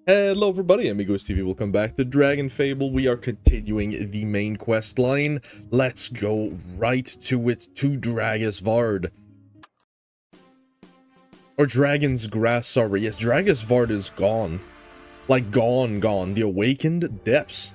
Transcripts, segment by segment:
Hello everybody, Amigos TV, welcome back to Dragonfable. We are continuing the main quest line. Let's go right to it, to Dragonfable. Or Dragon's Grass, sorry. Yes, Dragonfable is gone. Like gone. The Awakened Depths.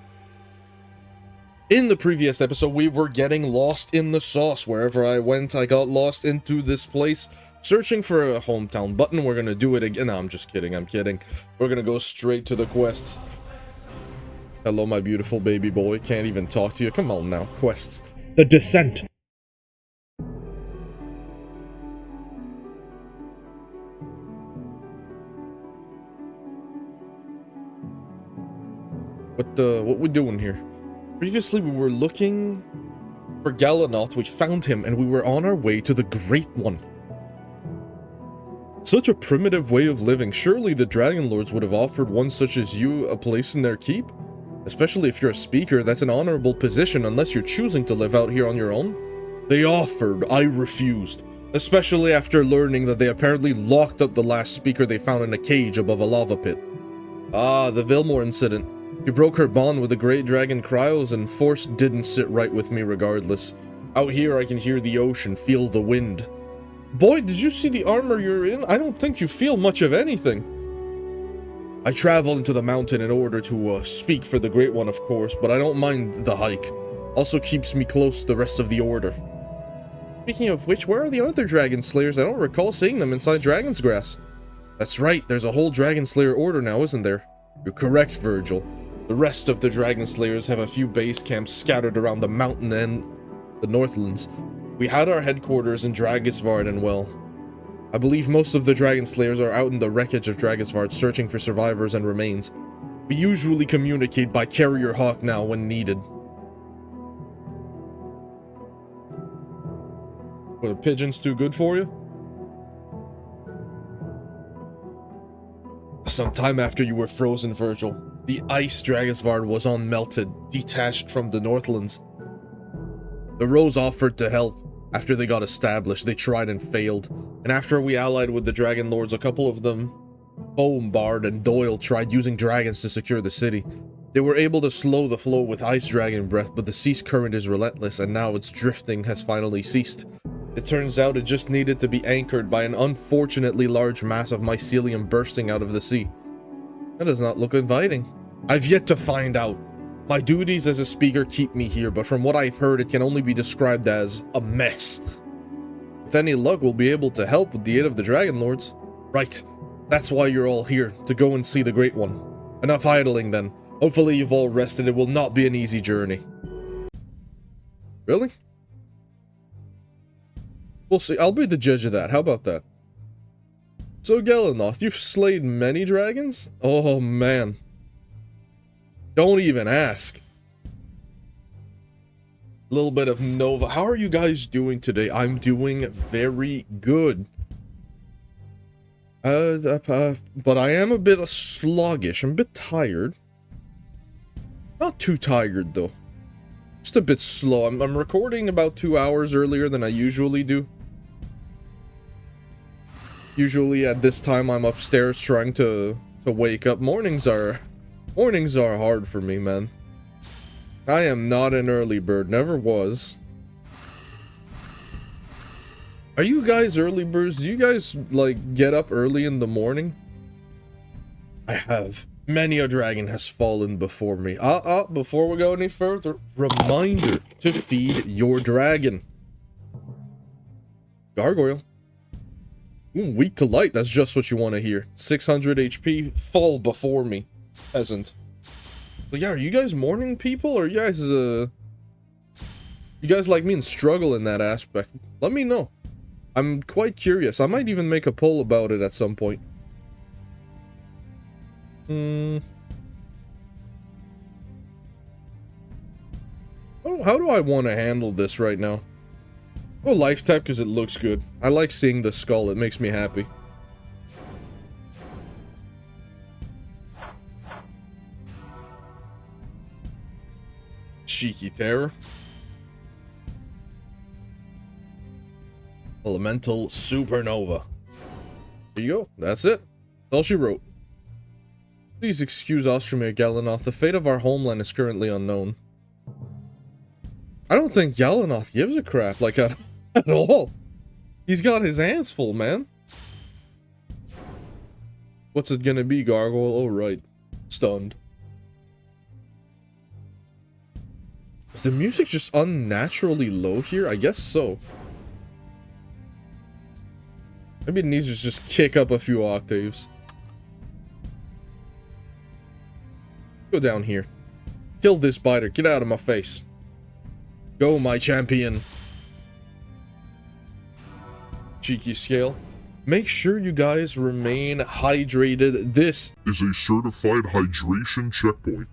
In the previous episode, we were getting lost in the sauce. Wherever I went, I got lost into this place, searching for a hometown button. We're gonna do it again. No, I'm just kidding. I'm kidding. We're gonna go straight to the quests. Hello, my beautiful baby boy. Can't even talk to you. Come on now. Quests. The Descent. What we doing here? Previously, we were looking for Galanoth. We found him, and we were on our way to the Great One. Such a primitive way of living. Surely the Dragon Lords would have offered one such as you a place in their keep? Especially if you're a speaker, that's an honorable position unless you're choosing to live out here on your own. They offered, I refused. Especially after learning that they apparently locked up the last speaker they found in a cage above a lava pit. Ah, the Vilmore incident. You broke her bond with the great dragon KRATOS, and force didn't sit right with me regardless. Out here I can hear the ocean, feel the wind. Boy, did you see the armor you're in? I don't think you feel much of anything. I travel into the mountain in order to speak for the Great One, of course, but I don't mind the hike. Also keeps me close to the rest of the Order. Speaking of which, where are the other Dragon Slayers? I don't recall seeing them inside Dragon's Grass. That's right, there's a whole Dragon Slayer Order now, isn't there? You're correct, Virgil. The rest of the Dragon Slayers have a few base camps scattered around the mountain and the Northlands. We had our headquarters in Dragonfable, and well, I believe most of the Dragon Slayers are out in the wreckage of Dragonfable searching for survivors and remains. We usually communicate by carrier hawk now when needed. Were the pigeons too good for you? Sometime after you were frozen, Virgil, the ice Dragonfable was unmelted, detached from the Northlands. The Rose offered to help. After they got established, they tried and failed. And after we allied with the Dragon Lords, a couple of them, Bard and Doyle, tried using dragons to secure the city. They were able to slow the flow with ice dragon breath, but the sea's current is relentless, and now its drifting has finally ceased. It turns out it just needed to be anchored by an unfortunately large mass of mycelium bursting out of the sea. That does not look inviting. I've yet to find out. My duties as a speaker keep me here, but from what I've heard, it can only be described as a mess. With any luck, we'll be able to help with the aid of the Dragon Lords. Right. That's why you're all here, to go and see the Great One. Enough idling, then. Hopefully you've all rested. It will not be an easy journey. Really? We'll see. I'll be the judge of that. How about that? So, Galanoth, you've slayed many dragons? Oh, man. Don't even ask. A little bit of Nova. How are you guys doing today? I'm doing very good. But I am a bit sluggish. I'm a bit tired. Not too tired, though. Just a bit slow. I'm recording about 2 hours earlier than I usually do. Usually at this time, I'm upstairs trying to wake up. Mornings are hard for me, man. I am not an early bird, never was. Are you guys early birds? Do you guys, like, get up early in the morning? I have. Many a dragon has fallen before me. Before we go any further, reminder to feed your dragon. Gargoyle. Ooh, weak to light, that's just what you want to hear. 600 HP, fall before me. Peasant. But yeah, are you guys morning people, or you guys like me and struggle in that aspect? Let me know. I'm quite curious. I might even make a poll about it at some point. Oh, how do I want to handle this right now? Oh, life tap because it looks good. I like seeing the skull. It makes me happy. Cheeky terror. Elemental supernova. There you go. That's it. That's all she wrote. Please excuse Ostromir Galanoth. The fate of our homeland is currently unknown. I don't think Galanoth gives a crap, like, at all. He's got his hands full, man. What's it gonna be, Gargoyle? Oh, right. Stunned. Is the music just unnaturally low here? I guess so. Maybe it needs to just kick up a few octaves. Go down here. Kill this biter. Get out of my face. Go, my champion. Cheeky scale. Make sure you guys remain hydrated. This is a certified hydration checkpoint.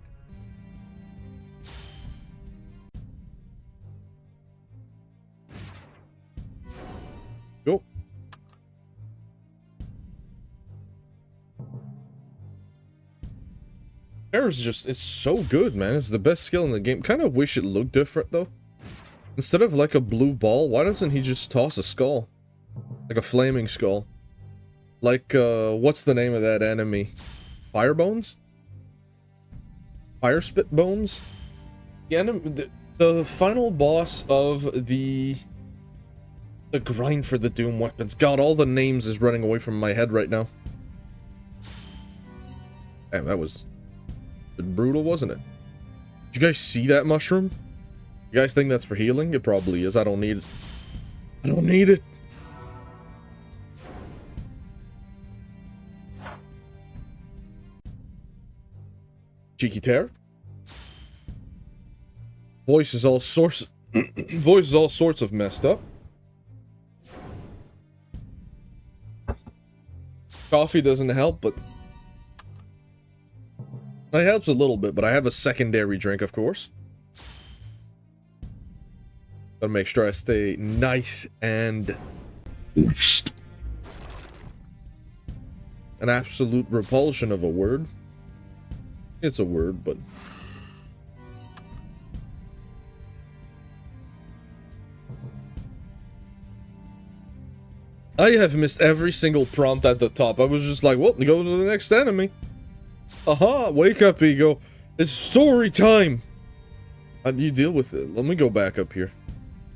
Go. Air's just, it's so good, man. It's the best skill in the game. Kind of wish it looked different, though. Instead of like a blue ball, why doesn't he just toss a skull? Like a flaming skull. Like, what's the name of that enemy? Fire Bones? Fire Spit Bones? The final boss of the grind for the Doom weapons. God, all the names is running away from my head right now. Damn, that was brutal, wasn't it? Did you guys see that mushroom? You guys think that's for healing? It probably is. I don't need it. I don't need it. Cheeky tear. Voice is all sorts of messed up. Coffee doesn't help, but it helps a little bit, but I have a secondary drink, of course. Gotta make sure I stay nice and moist. An absolute repulsion of a word. It's a word, but I have missed every single prompt at the top. I was just like, well, go to the next enemy. Aha, wake up, ego. It's story time. How do you deal with it? Let me go back up here.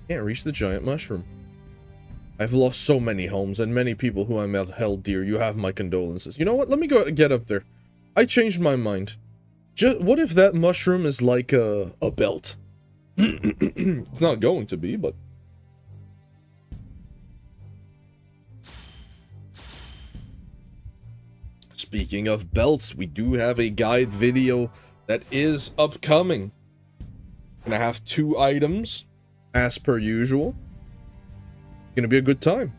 Can't reach the giant mushroom. I've lost so many homes and many people who I held dear. You have my condolences. You know what? Let me go get up there. I changed my mind. What if that mushroom is like a belt? It's not going to be, but... Speaking of belts, we do have a guide video that is upcoming. Gonna have 2 items, as per usual. Gonna be a good time.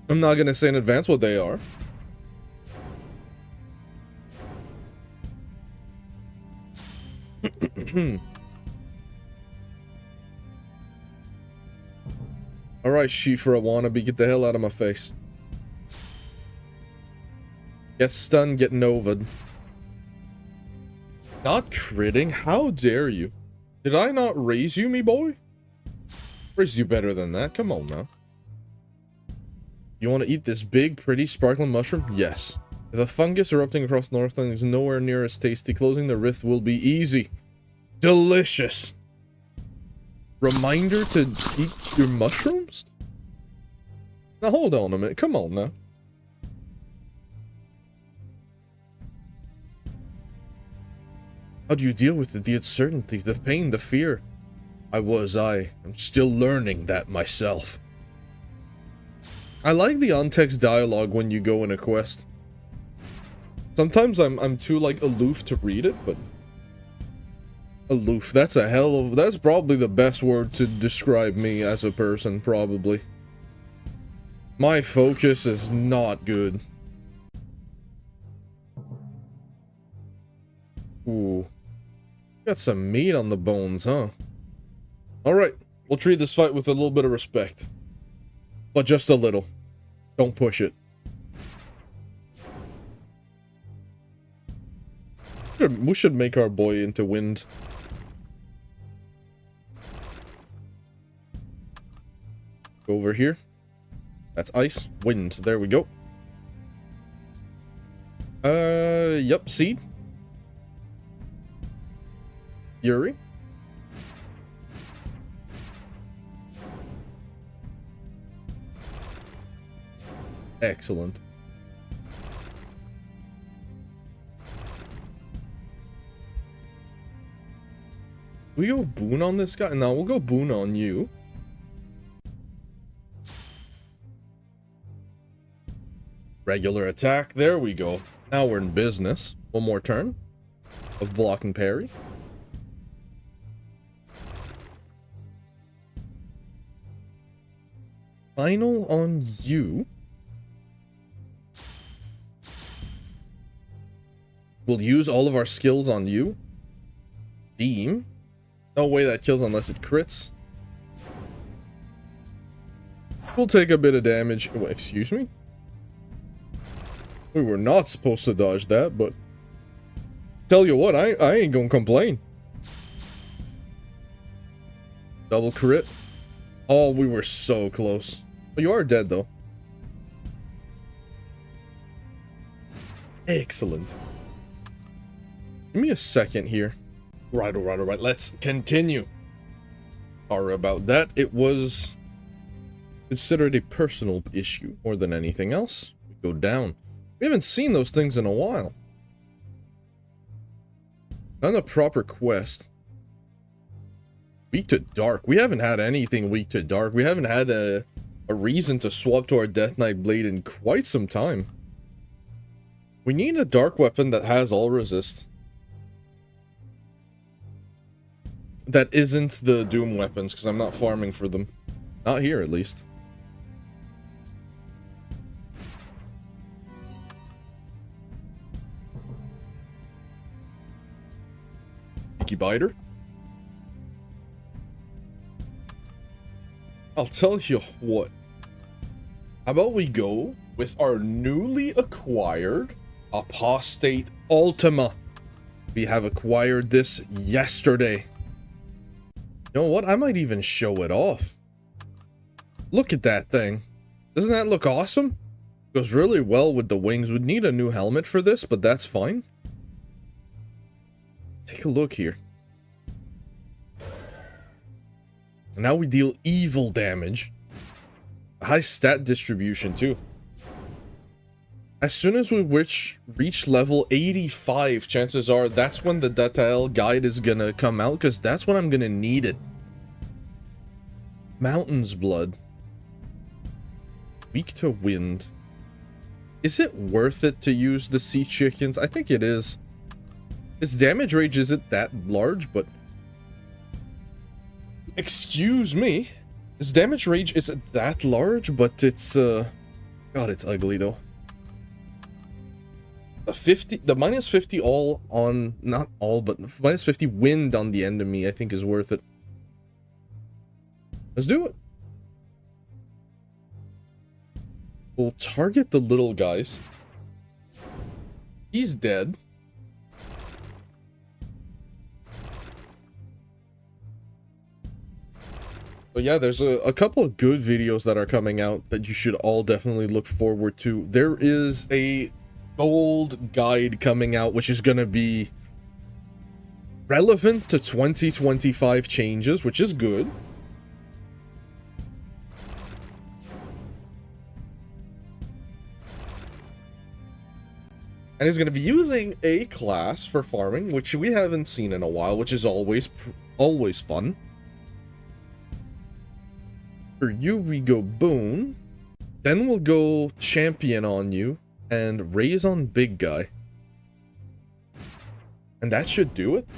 I'm not gonna say in advance what they are. Alright, Shiefra wannabe, get the hell out of my face. Get stunned, get novad. Not critting? How dare you? Did I not raise you, me boy? Raised you better than that, come on now. You want to eat this big, pretty, sparkling mushroom? Yes. If a fungus erupting across Northland is nowhere near as tasty, closing the rift will be easy. Delicious. Reminder to eat your mushrooms? Now hold on a minute, come on now. How do you deal with it? The uncertainty, the pain, the fear? I'm still learning that myself. I like the on-text dialogue when you go in a quest. Sometimes I'm too, like, aloof to read it, but... Aloof, that's probably the best word to describe me as a person, probably. My focus is not good. Ooh. Got some meat on the bones, huh? Alright, we'll treat this fight with a little bit of respect. But just a little. Don't push it. We should make our boy into wind. Go over here. That's ice. Wind. There we go. Yep, Seed. Yuri. Excellent. We go Boon on this guy? No, we'll go Boon on you. Regular attack. There we go. Now we're in business. One more turn of block and parry. Final on you. We'll use all of our skills on you. Beam. No way that kills unless it crits. We'll take a bit of damage. Wait, excuse me? We were not supposed to dodge that, but... Tell you what, I ain't gonna complain. Double crit. Oh, we were so close. But you are dead, though. Excellent. Give me a second here. Right. Let's continue. Sorry about that. It was considered a personal issue more than anything else. We go down. We haven't seen those things in a while. Done a proper quest. Weak to dark. We haven't had anything weak to dark. We haven't had a reason to swap to our Death Knight blade in quite some time. We need a dark weapon that has all resist. That isn't the Doom weapons, because I'm not farming for them. Not here, at least. Icky Biter. I'll tell you what. How about we go with our newly acquired Apostate Ultima. We have acquired this yesterday. You know what? I might even show it off. Look at that thing. Doesn't that look awesome? Goes really well with the wings. Would need a new helmet for this, but that's fine. Take a look here. And now we deal evil damage. High stat distribution too. As soon as we reach level 85, chances are that's when the detail guide is gonna come out, because that's when I'm gonna need it. Mountain's Blood. Weak to wind. Is it worth it to use the sea chickens? I think it is. Its damage range isn't that large, but... Excuse me. Its damage range isn't that large, but it's, God, it's ugly, though. The minus 50 all on... Not all, but minus 50 wind on the enemy, I think is worth it. Let's do it. We'll target the little guys. He's dead. But yeah, there's a couple of good videos that are coming out that you should all definitely look forward to. There is a gold guide coming out, which is going to be relevant to 2025 changes, which is good. And he's going to be using a class for farming, which we haven't seen in a while, which is always fun. For you, we go Boon. Then we'll go Champion on you and Raise on Big Guy. And that should do it.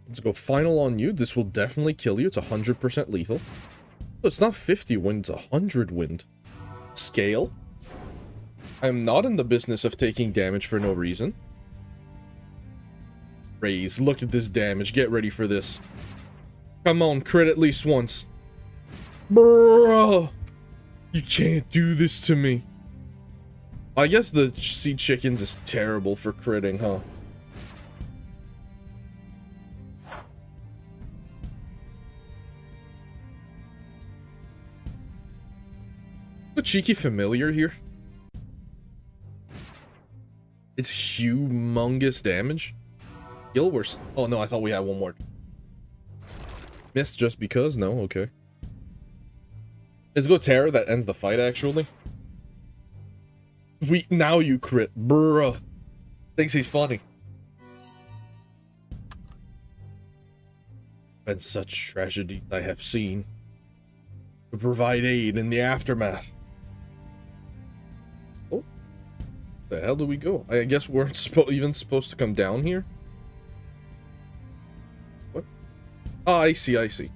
Let's go Final on you. This will definitely kill you. It's 100% lethal. So it's not 50 wind, it's 100 wind. Scale. I'm not in the business of taking damage for no reason. Raise. Look at this damage. Get ready for this. Come on, crit at least once. Bro, you can't do this to me. I guess the sea chickens is terrible for critting, huh? A cheeky familiar here. It's humongous damage. Kill worse. Oh no, I thought we had one more. Missed just because? No, okay. Let's go Terror, that ends the fight actually. Now you crit, bruh. Thinks he's funny. And such tragedy I have seen. To provide aid in the aftermath. Oh. The hell do we go? I guess we weren't even supposed to come down here? What? Oh, I see, I see.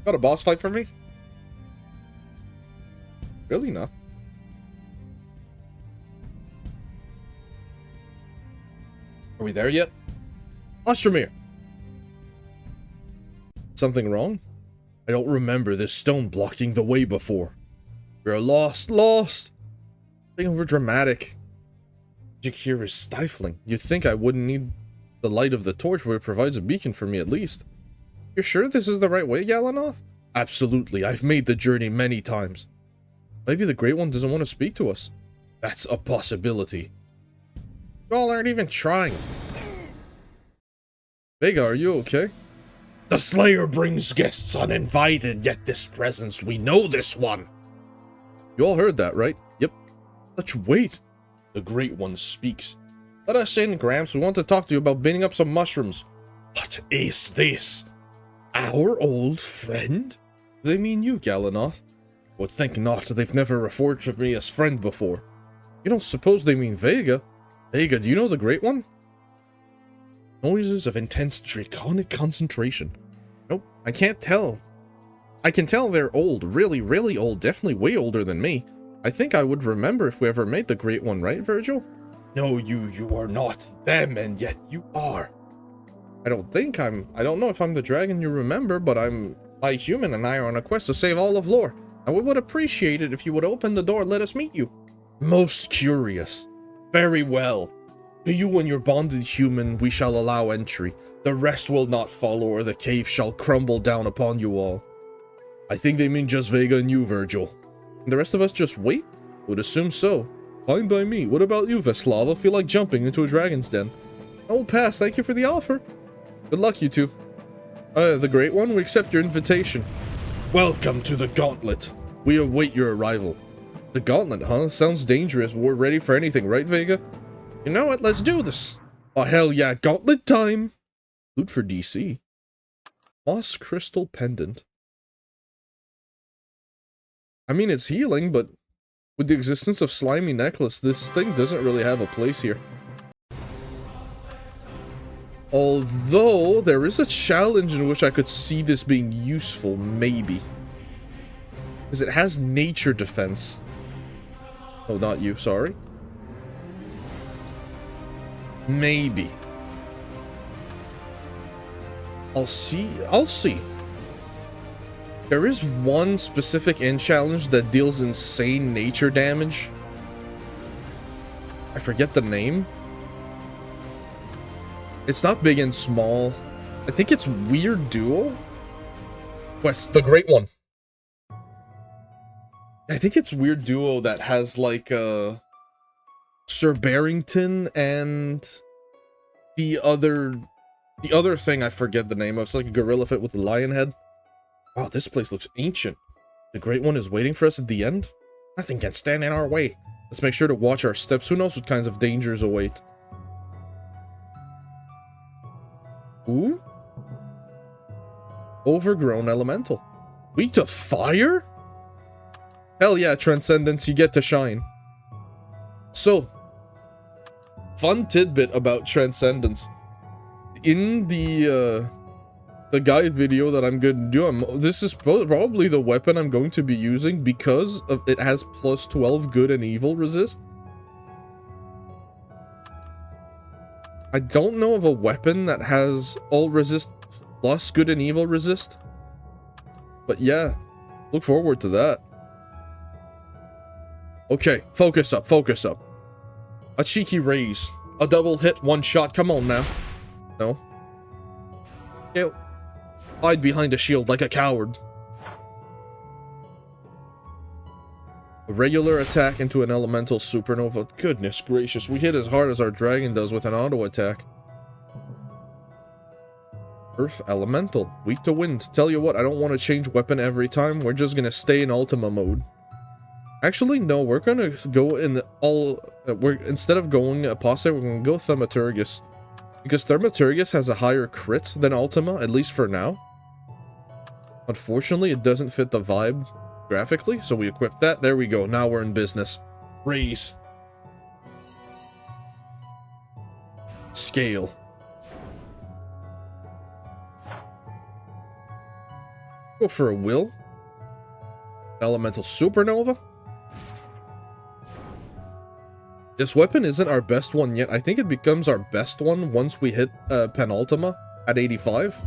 Got a boss fight for me? Really enough. Are we there yet? Ostromir! Something wrong? I don't remember this stone blocking the way before. We're lost, lost! Being over dramatic. Magic here is stifling. You'd think I wouldn't need the light of the torch, but it provides a beacon for me at least. You're sure this is the right way, Galanoth? Absolutely, I've made the journey many times. Maybe the Great One doesn't want to speak to us. That's a possibility. You all aren't even trying. Vega, are you okay? The Slayer brings guests uninvited, yet this presence, we know this one. You all heard that, right? Yep. Let's wait. The Great One speaks. Let us in, Gramps. We want to talk to you about binning up some mushrooms. What is this? Our old friend? They mean you, Galanoth. Would think not. They've never referred to me as friend before. You don't suppose they mean Vega? Vega, do you know the Great One? Noises of intense draconic concentration. Nope, I can't tell. I can tell they're old, really, really old, definitely way older than me. I think I would remember if we ever made the Great One, right, Virgil? No, you are not them, and yet you are. I don't know if I'm the dragon you remember, but my human and I are on a quest to save all of lore, and we would appreciate it if you would open the door and let us meet you. Most curious. Very well. To you and your bonded human we shall allow entry. The rest will not follow, or the cave shall crumble down upon you all. I think they mean just Vega and you, Virgil. And the rest of us just wait? Would assume so. Fine by me. What about you, Veslava? Feel like jumping into a dragon's den? Old pass, thank you for the offer. Good luck, you two. The Great One, we accept your invitation. Welcome to the Gauntlet. We await your arrival. The Gauntlet, huh? Sounds dangerous, but we're ready for anything, right, Vega? You know what? Let's do this. Oh, hell yeah. Gauntlet time. Loot for DC. Moss Crystal Pendant. I mean, it's healing, but with the existence of Slimy Necklace, this thing doesn't really have a place here. Although, there is a challenge in which I could see this being useful, maybe. Because it has nature defense. Oh, not you, sorry. Maybe. I'll see. There is one specific end challenge that deals insane nature damage. I forget the name. It's not big and small. I think it's Weird Duo. Quest, the Great One. I think it's Weird Duo that has like Sir Barrington and the other thing I forget the name of. It's like a gorilla fit with a lion head. Wow, this place looks ancient. The Great One is waiting for us at the end? Nothing can stand in our way. Let's make sure to watch our steps. Who knows what kinds of dangers await? Ooh? Overgrown elemental. Weak to fire? Hell yeah, Transcendence, you get to shine. So, fun tidbit about Transcendence. In the guide video that I'm going to do, this is probably the weapon I'm going to be using because of it has plus 12 good and evil resist. I don't know of a weapon that has all resist plus good and evil resist. But yeah, look forward to that. Okay, focus up, focus up. A cheeky raise. A double hit, one shot, come on now. No. Ew. Hide behind a shield like a coward. A regular attack into an elemental supernova. Goodness gracious, we hit as hard as our dragon does with an auto attack. Earth elemental, weak to wind. Tell you what, I don't want to change weapon every time. We're just gonna stay in Ultima mode. Actually, no, we're gonna go in instead of going apostate, we're gonna go Thaumaturgus. Because Thaumaturgus has a higher crit than Ultima, at least for now. Unfortunately, it doesn't fit the vibe graphically, so we equip that. There we go. Now we're in business. Raise. Scale. Go for a will. Elemental supernova. This weapon isn't our best one yet. I think it becomes our best one once we hit penultima at 85.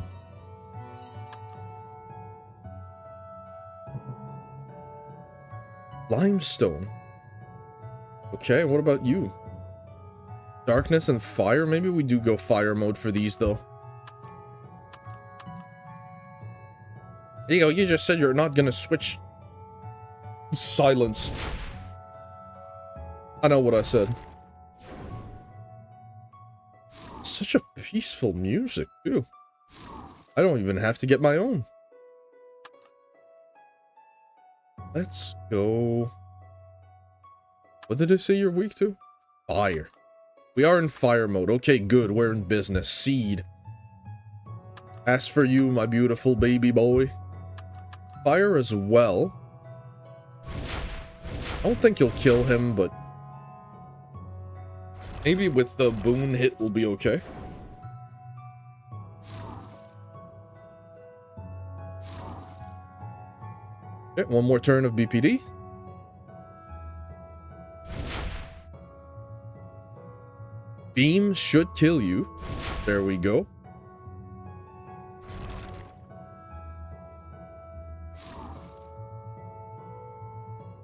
Limestone. Okay, what about you? Darkness and fire? Maybe we do go fire mode for these, though. There you go, you just said you're not gonna switch. Silence. I know what I said. Such a peaceful music, too. I don't even have to get my own. Let's go. What did it say you're weak to? Fire. We are in fire mode. Okay, good. We're in business. Seed. As for you, my beautiful baby boy. Fire as well. I don't think you'll kill him, but maybe with the boon hit we'll be okay. Okay, one more turn of BPD. Beam should kill you. There we go.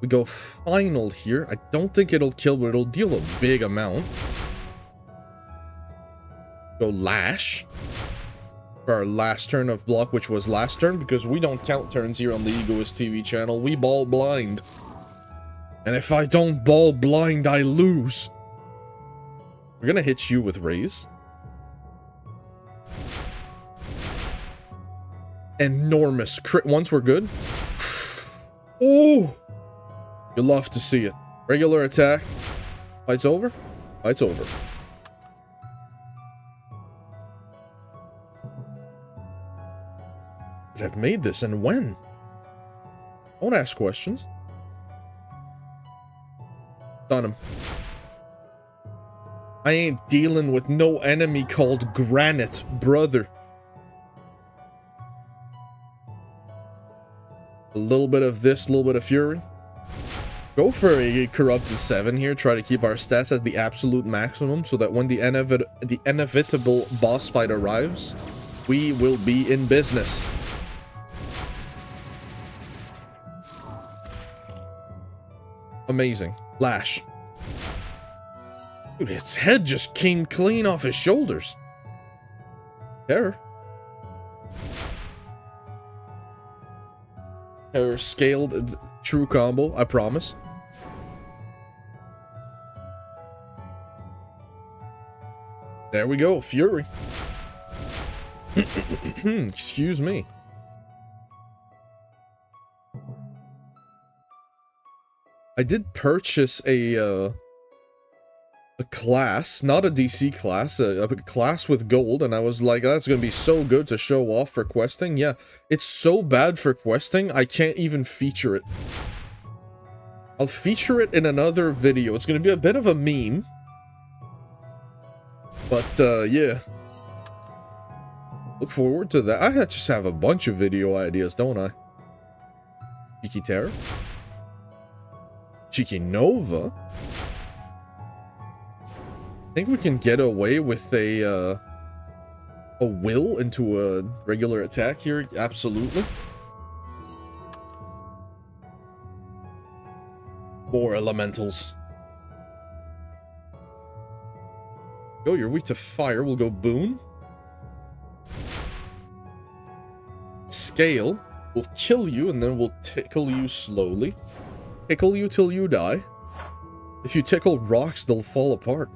We go final here. I don't think it'll kill, but it'll deal a big amount. Go lash. For our last turn of block, which was last turn, because we don't count turns here on the Egoist TV channel. We ball blind. And if I don't ball blind, I lose. We're gonna hit you with raise. Enormous crit. Once we're good. Oh! You'll love to see it. Regular attack. Fight's over. Fight's over. But I've made this, and when? Don't ask questions. Done him. I ain't dealing with no enemy called Granite, brother. A little bit of this, a little bit of fury. Go for a corrupted 7 here. Try to keep our stats at the absolute maximum so that when the inevitable boss fight arrives, we will be in business. Amazing. Lash. Dude, its head just came clean off his shoulders. Terror. Terror scaled true combo, I promise. There we go, Fury. Excuse me. I did purchase a class, not a DC class, a class with gold, and I was like, that's gonna be so good to show off for questing. Yeah, it's so bad for questing, I can't even feature it. I'll feature it in another video. It's gonna be a bit of a meme. But, yeah. Look forward to that. I just have a bunch of video ideas, don't I? Cheeky Terror. Cheeky Nova. I think we can get away with a will into a regular attack here. Absolutely. More elementals. Go, you're weak to fire. We'll go boon. Scale. We'll kill you, and then we'll tickle you slowly. tickle you till you die. If you tickle rocks, they'll fall apart.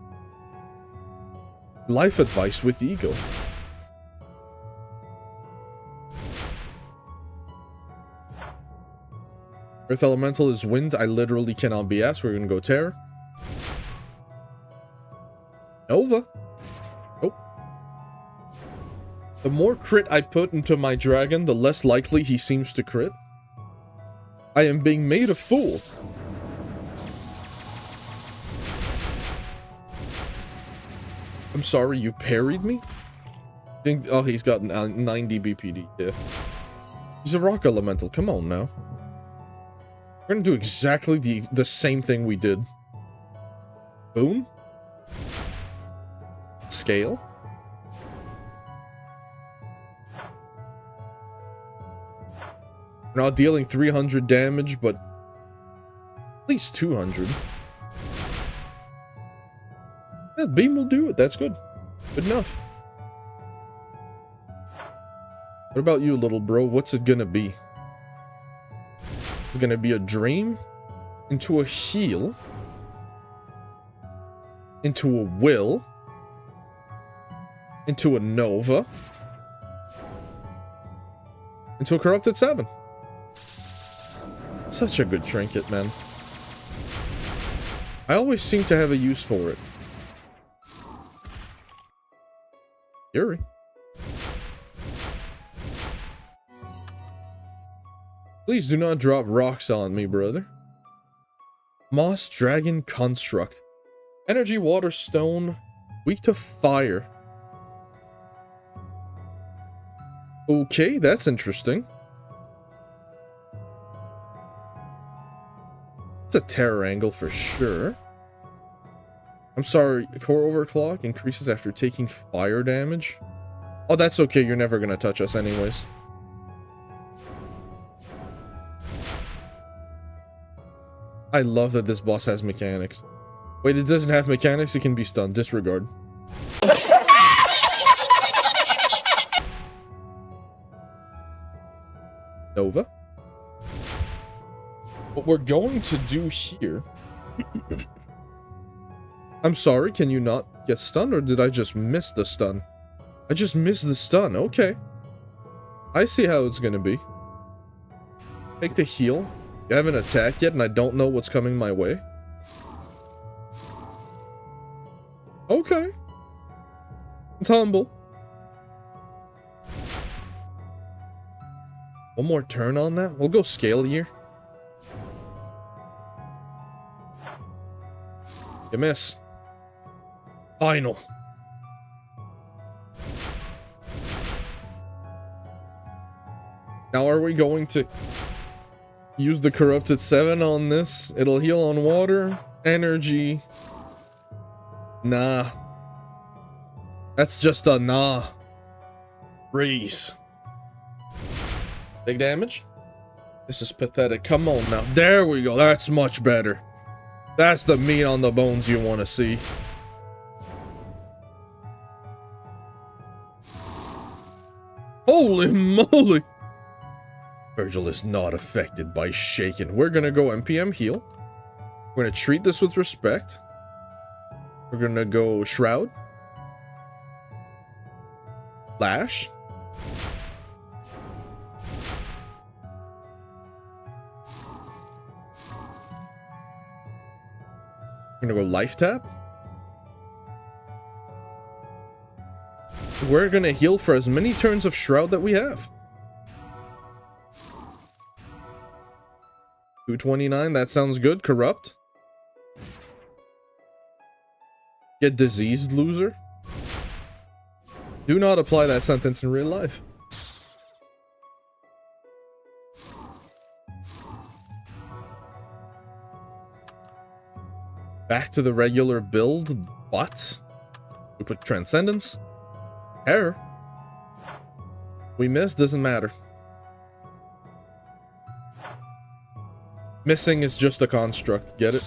Life advice with ego. Earth Elemental is wind. I literally cannot be asked. We're gonna go Terror. Nova. Nope. The more crit I put into my dragon, the less likely he seems to crit. I am being made a fool. I'm sorry, you parried me? Oh, he's got 90 BPD, yeah. He's a rock elemental, come on now. We're gonna do exactly the same thing we did. Boom. Scale. We're not dealing 300 damage, but at least 200. Yeah, beam will do it. That's good. Good enough. What about you, little bro? What's it gonna be? It's gonna be a dream, into a heal, into a will, into a Nova, into a Corrupted 7. Such a good trinket, man. I always seem to have a use for it. Fury. Please do not drop rocks on me, brother. Moss Dragon Construct. Energy, Water, Stone. Weak to Fire. Okay, that's interesting. It's a terror angle for sure. I'm sorry, Core Overclock increases after taking fire damage. Oh, that's okay, you're never gonna touch us anyways. I love that this boss has mechanics. Wait, it doesn't have mechanics, it can be stunned. Disregard. Nova. What we're going to do here... I'm sorry, can you not get stunned, or did I just miss the stun? I just missed the stun, okay. I see how it's gonna be. Take the heal. I haven't attacked yet, and I don't know what's coming my way. Okay. It's humble. One more turn on that? We'll go scale here. You miss. Final. Now are we going to use the Corrupted 7 on this? It'll heal on water, energy. Nah. That's just a nah. Breeze. Big damage? This is pathetic. Come on now. There we go. That's much better. That's the meat on the bones you want to see. Holy moly! Virgil is not affected by shaking. We're gonna go MPM heal. We're gonna treat this with respect. We're gonna go Shroud. Lash. We're gonna go Life Tap. We're gonna heal for as many turns of Shroud that we have. 229, that sounds good. Corrupt. Get diseased, loser. Do not apply that sentence in real life. Back to the regular build, but we put Transcendence. Error. We missed, doesn't matter. Missing is just a construct, get it?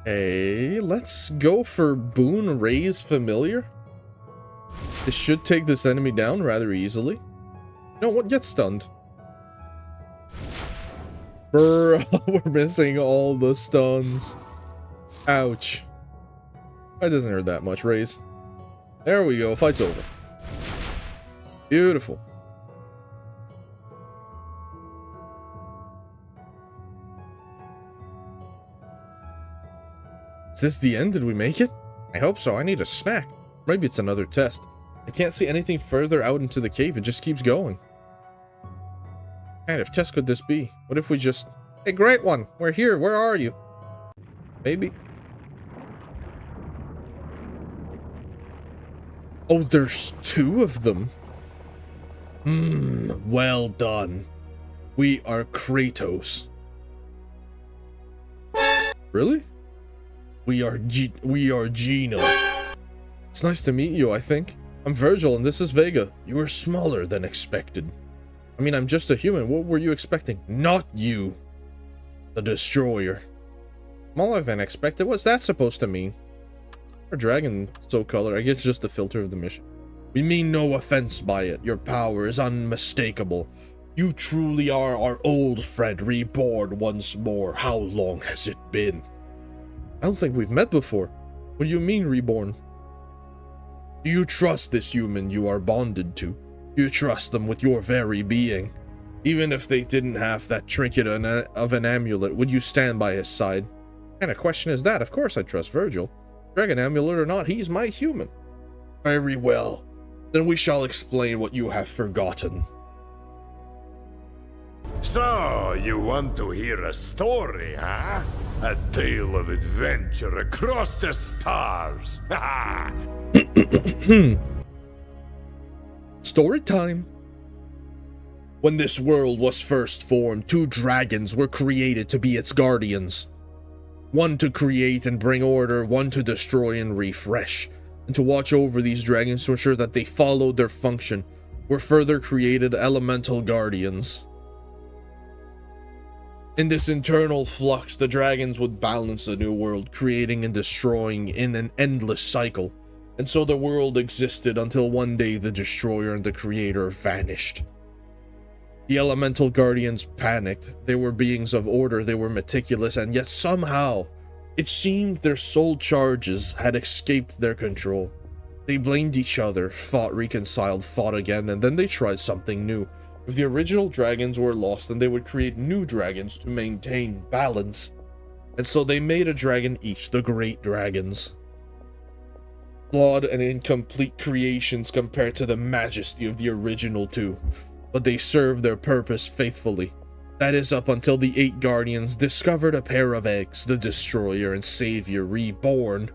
Hey, let's go for Boon Raise Familiar. This should take this enemy down rather easily. No, what? Get stunned. Bro, we're missing all the stuns. Ouch. That doesn't hurt that much, Raise. There we go, fight's over. Beautiful. Is this the end? Did we make it? I hope so. I need a snack. Maybe it's another test. I can't see anything further out into the cave. It just keeps going. And if test could this be? What if we just... Hey, great one. We're here. Where are you? Maybe. Oh, there's two of them. Well done. We are KRATOS. Really? We are GENOS. It's nice to meet you, I think. I'm Virgil and this is Vega. You are smaller than expected. I mean, I'm just a human. What were you expecting? Not you. The Destroyer. Smaller than expected? What's that supposed to mean? Our dragon so color. I guess just the filter of the mission. We mean no offense by it. Your power is unmistakable. You truly are our old friend reborn once more. How long has it been? I don't think we've met before. What do you mean, reborn? Do you trust this human you are bonded to? Do you trust them with your very being? Even if they didn't have that trinket of an amulet, would you stand by his side? What kind of question is that? Of course I trust Virgil. Dragon amulet or not, he's my human. Very well. Then we shall explain what you have forgotten. So, you want to hear a story, huh? A tale of adventure across the stars. Story time. When this world was first formed, two dragons were created to be its guardians. One to create and bring order, one to destroy and refresh. And to watch over these dragons to ensure that they followed their function, were further created elemental guardians. In this internal flux, the dragons would balance the new world, creating and destroying in an endless cycle. And so the world existed until one day the destroyer and the creator vanished. The elemental guardians panicked. They were beings of order, they were meticulous, and yet somehow, it seemed their soul charges had escaped their control. They blamed each other, fought, reconciled, fought again, and then they tried something new. If the original dragons were lost, then they would create new dragons to maintain balance. And so they made a dragon each, the great dragons. Flawed and incomplete creations compared to the majesty of the original two. But they served their purpose faithfully. That is up until the 8 guardians discovered a pair of eggs, the Destroyer and Savior reborn.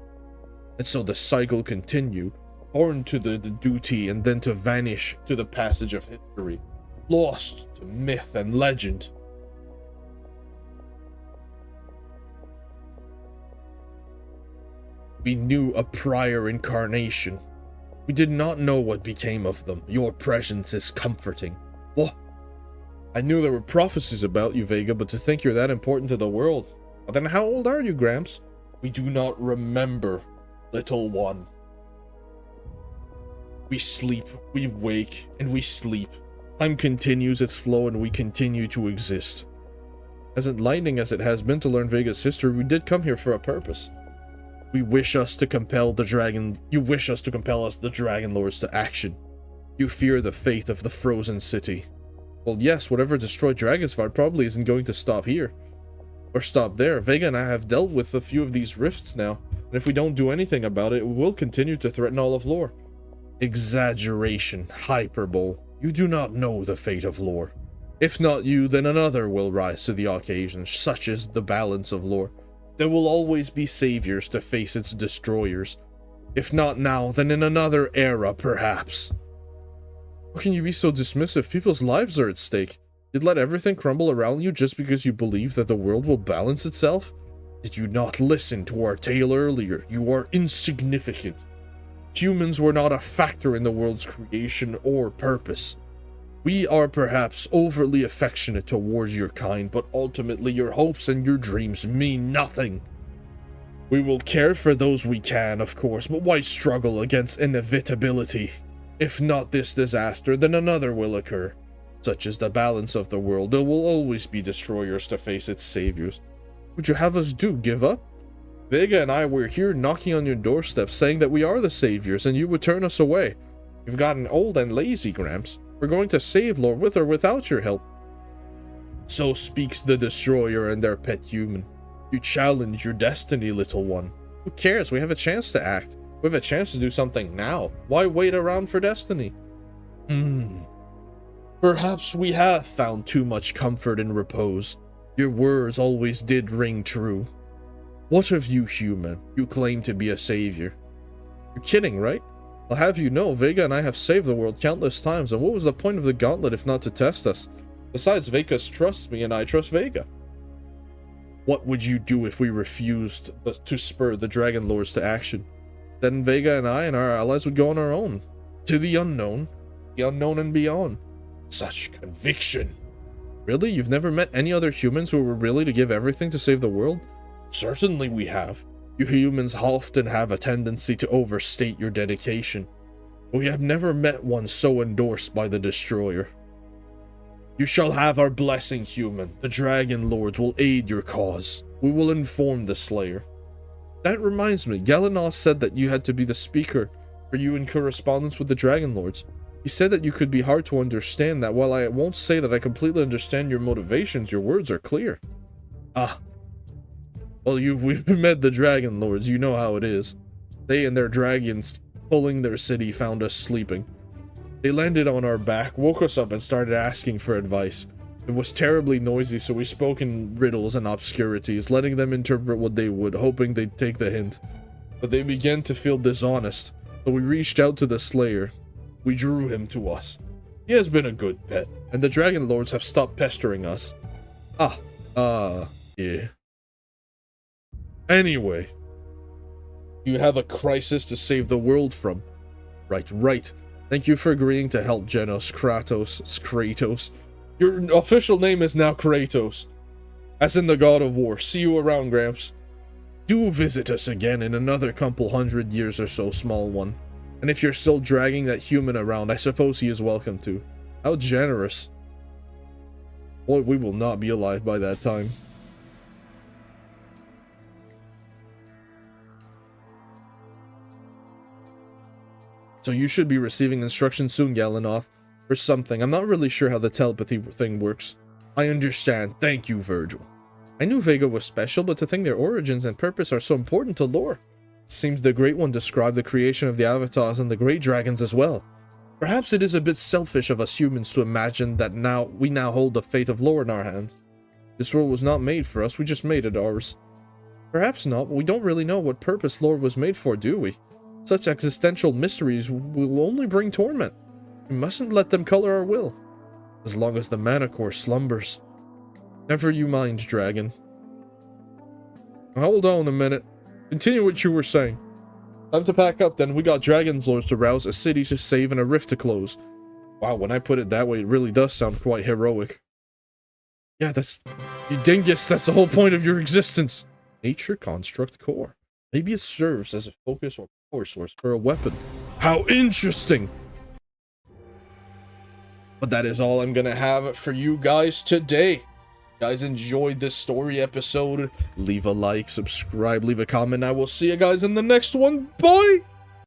And so the cycle continued, born to the duty and then to vanish to the passage of history. Lost to myth and legend. We knew a prior incarnation. We did not know what became of them. Your presence is comforting. What? I knew there were prophecies about you, Vega, but to think you're that important to the world. Well, then how old are you, Gramps? We do not remember, little one. We sleep, we wake, and we sleep. Time continues its flow and we continue to exist. As enlightening as it has been to learn Vega's history, we did come here for a purpose. You wish us to compel the dragon lords to action. You fear the fate of the frozen city. Well, yes, whatever destroyed Dragonfire probably isn't going to stop here. Or stop there. Vega and I have dealt with a few of these rifts now, and if we don't do anything about it, it will continue to threaten all of lore. Exaggeration, hyperbole. You do not know the fate of lore. If not you, then another will rise to the occasion, such is the balance of lore. There will always be saviors to face its destroyers. If not now, then in another era, perhaps. How can you be so dismissive? People's lives are at stake. You'd let everything crumble around you just because you believe that the world will balance itself? Did you not listen to our tale earlier? You are insignificant. Humans were not a factor in the world's creation or purpose. We are perhaps overly affectionate towards your kind, but ultimately your hopes and your dreams mean nothing. We will care for those we can, of course, but why struggle against inevitability? If not this disaster, then another will occur. Such is the balance of the world. There will always be destroyers to face its saviors. Would you have us do? Give up? Vega and I were here knocking on your doorstep saying that we are the saviors and you would turn us away. You've gotten old and lazy, Gramps. We're going to save Lore with or without your help. So speaks the destroyer and their pet human. You challenge your destiny, little one. Who cares? We have a chance to act. We have a chance to do something now. Why wait around for destiny? Perhaps we have found too much comfort in repose. Your words always did ring true. What of you, human? You claim to be a savior. You're kidding, right? I'll have you know, Vega and I have saved the world countless times, and what was the point of the gauntlet if not to test us? Besides, Vega trusts me and I trust Vega. What would you do if we refused to spur the Dragon Lords to action? Then Vega and I and our allies would go on our own. To the unknown and beyond. Such conviction. Really? You've never met any other humans who were willing to give everything to save the world? Certainly we have. You humans often have a tendency to overstate your dedication. But we have never met one so endorsed by the Destroyer. You shall have our blessing, human. The Dragon Lords will aid your cause. We will inform the Slayer. That reminds me, Galanos said that you had to be the speaker for you in correspondence with the Dragon Lords. He said that you could be hard to understand, that while I won't say that I completely understand your motivations, your words are clear. Ah. Well, we've met the Dragon Lords, you know how it is. They and their dragons pulling their city found us sleeping. They landed on our back, woke us up, and started asking for advice. It was terribly noisy, so we spoke in riddles and obscurities, letting them interpret what they would, hoping they'd take the hint. But they began to feel dishonest, so we reached out to the Slayer. We drew him to us. He has been a good pet, and the Dragon Lords have stopped pestering us. Yeah. Anyway. You have a crisis to save the world from. Right. Thank you for agreeing to help Genos. Kratos. Your official name is now Kratos. As in the God of War. See you around, Gramps. Do visit us again in another couple 100 years or so, small one. And if you're still dragging that human around, I suppose he is welcome to. How generous. Boy, we will not be alive by that time. So you should be receiving instructions soon, Galanoth, or something. I'm not really sure how the telepathy thing works. I understand. Thank you, Virgil. I knew Vega was special, but to think their origins and purpose are so important to lore. It seems the Great One described the creation of the Avatars and the Great Dragons as well. Perhaps it is a bit selfish of us humans to imagine that we now hold the fate of lore in our hands. This world was not made for us, we just made it ours. Perhaps not, but we don't really know what purpose lore was made for, do we? Such existential mysteries will only bring torment. We mustn't let them color our will. As long as the mana core slumbers. Never you mind, dragon. Hold on a minute. Continue what you were saying. Time to pack up then. We got Dragon Lords to rouse, a city to save, and a rift to close. Wow, when I put it that way, it really does sound quite heroic. Yeah, you dingus, that's the whole point of your existence. Nature Construct Core. Maybe it serves as a focus or power source for a weapon. How interesting! But that is all I'm gonna have for you guys today. If you guys enjoyed this story episode, leave a like, subscribe, leave a comment. I will see you guys in the next one. Bye!